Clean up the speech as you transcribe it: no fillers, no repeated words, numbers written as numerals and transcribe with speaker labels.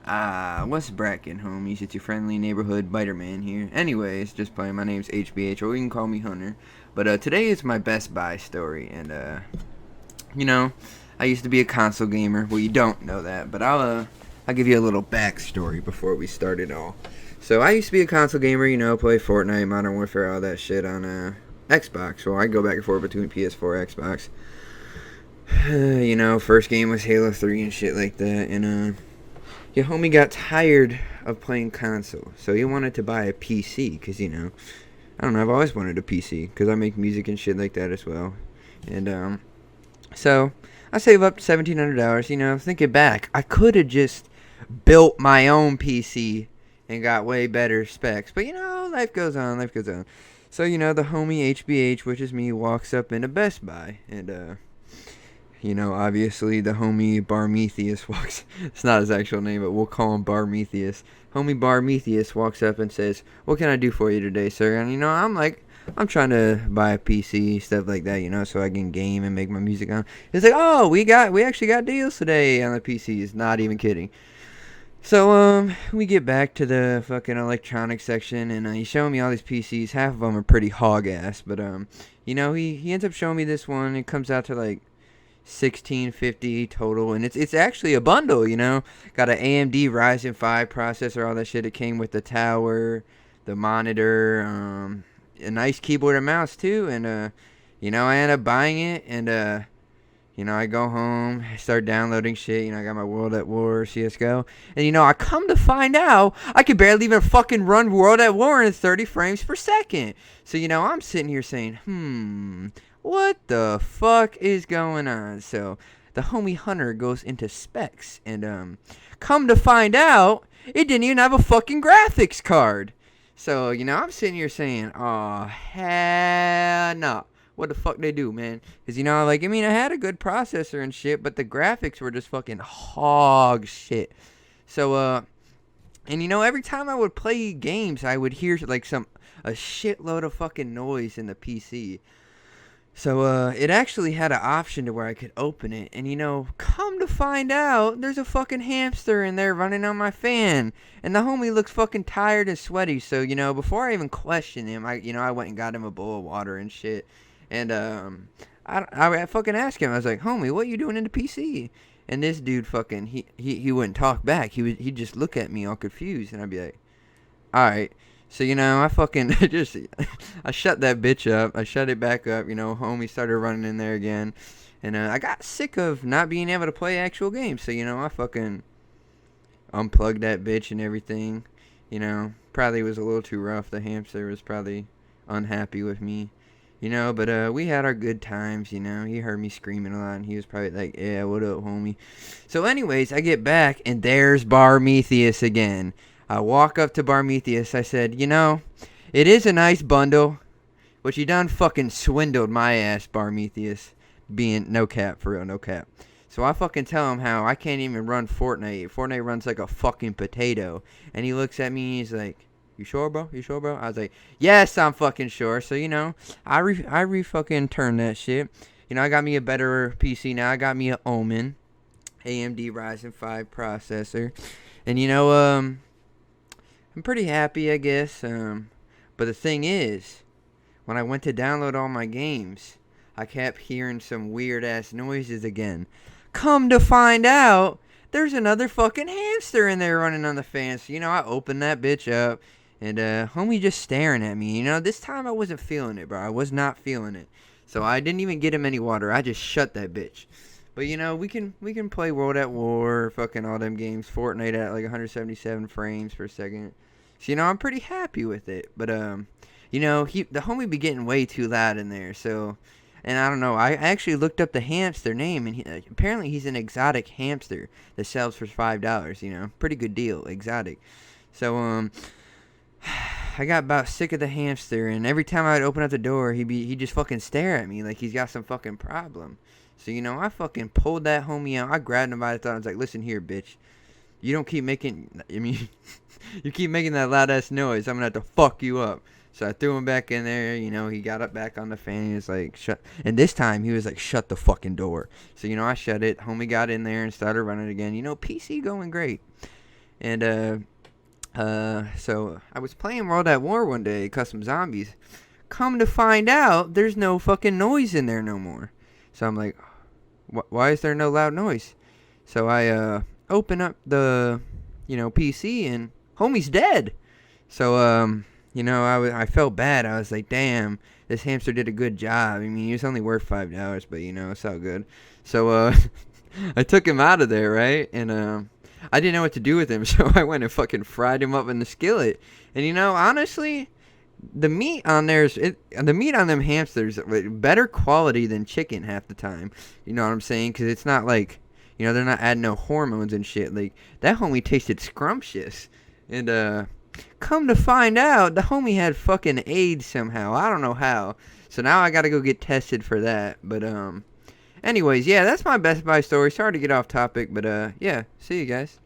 Speaker 1: What's brackin', homies? It's your friendly neighborhood biter man here. Anyways, just playing. My name's HBH, or you can call me Hunter. But today is my Best Buy story, and you know, I used to be a console gamer. Well, you don't know that, but I'll give you a little backstory before we start it all. So I used to be a console gamer, play Fortnite, Modern Warfare, all that shit on Xbox. So I go back and forth between PS4, Xbox. First game was Halo 3 and shit like that, and your homie got tired of playing console, so he wanted to buy a PC, because, I don't know, I've always wanted a PC, because I make music and shit like that as well, and, so, I save up $1,700, thinking back, I could have just built my own PC and got way better specs, but, life goes on, so, the homie HBH, which is me, walks up into Best Buy, and, obviously the homie Barmetheus walks. It's not his actual name, but we'll call him Barmetheus. Homie Barmetheus walks up and says, "What can I do for you today, sir?" And I'm trying to buy a PC, stuff like that, so I can game and make my music on. He's like, "Oh, we actually got deals today on the PCs." Not even kidding. So we get back to the fucking electronics section, and he's showing me all these PCs. Half of them are pretty hog ass, but he ends up showing me this one. It comes out to like 1650 total, and it's actually a bundle, got an AMD Ryzen 5 processor, all that shit. It came with the tower, the monitor, a nice keyboard and mouse too, and I end up buying it, and I go home, I start downloading shit, I got my World at War, CSGO, and I come to find out I could barely even fucking run World at War in 30 frames per second. So I'm sitting here saying, what the fuck is going on? So the homie Hunter goes into specs, and come to find out, it didn't even have a fucking graphics card. So, I'm sitting here saying, oh, hell no. What the fuck they do, man? Because, I had a good processor and shit, but the graphics were just fucking hog shit. So, every time I would play games, I would hear, like, a shitload of fucking noise in the PC. So, it actually had an option to where I could open it, and, come to find out, there's a fucking hamster in there running on my fan, and the homie looks fucking tired and sweaty, so, before I even questioned him, I went and got him a bowl of water and shit, and, I fucking asked him, I was like, homie, what you doing in the PC? And this dude fucking, he wouldn't talk back, he'd just look at me all confused, and I'd be like, alright. So, I fucking I shut that bitch up. I shut it back up, homie started running in there again. And I got sick of not being able to play actual games. So, I fucking unplugged that bitch and everything. Probably was a little too rough. The hamster was probably unhappy with me. But we had our good times, He heard me screaming a lot, and he was probably like, yeah, what up, homie? So, anyways, I get back, and there's Barmetheus again. I walk up to Barmetheus. I said, it is a nice bundle, but you done fucking swindled my ass, Barmetheus. Being no cap, for real, no cap. So I fucking tell him how I can't even run Fortnite. Fortnite runs like a fucking potato. And he looks at me and he's like, you sure, bro? You sure, bro? I was like, yes, I'm fucking sure. So, I fucking turned that shit. I got me a better PC now. I got me a Omen AMD Ryzen 5 processor. And, I'm pretty happy, I guess, but the thing is, when I went to download all my games, I kept hearing some weird-ass noises again. Come to find out, there's another fucking hamster in there running on the fan. So, I opened that bitch up, and homie just staring at me. This time I wasn't feeling it, bro. I was not feeling it. So I didn't even get him any water. I just shut that bitch. But, we can play World at War, fucking all them games, Fortnite at like 177 frames per second. So, I'm pretty happy with it. But, the homie be getting way too loud in there. So, and I don't know. I actually looked up the hamster name, and apparently he's an exotic hamster that sells for $5, Pretty good deal, exotic. So, I got about sick of the hamster, and every time I'd open up the door, he'd just fucking stare at me like he's got some fucking problem. So, I fucking pulled that homie out. I grabbed him by the throat. I was like, listen here, bitch. You don't keep making, you keep making that loud ass noise, I'm gonna have to fuck you up. So I threw him back in there, he got up back on the fan, he was like, shut, and this time he was like, shut the fucking door. So, I shut it, homie got in there and started running again, PC going great. And so I was playing World at War one day, Custom Zombies. Come to find out, there's no fucking noise in there no more. So I'm like, why is there no loud noise? So I open up the, PC, and homie's dead. So I felt bad. I was like, damn, this hamster did a good job. I mean, he was only worth $5, but it's all good. So I took him out of there, right? And I didn't know what to do with him, so I went and fucking fried him up in the skillet. And honestly, the meat on the meat on them hamsters better quality than chicken half the time. You know what I'm saying? Because it's not like, they're not adding no hormones and shit. Like, that homie tasted scrumptious. And come to find out, the homie had fucking AIDS somehow. I don't know how. So now I gotta go get tested for that. But anyways, yeah, that's my Best Buy story. Sorry to get off topic, but yeah, see you guys.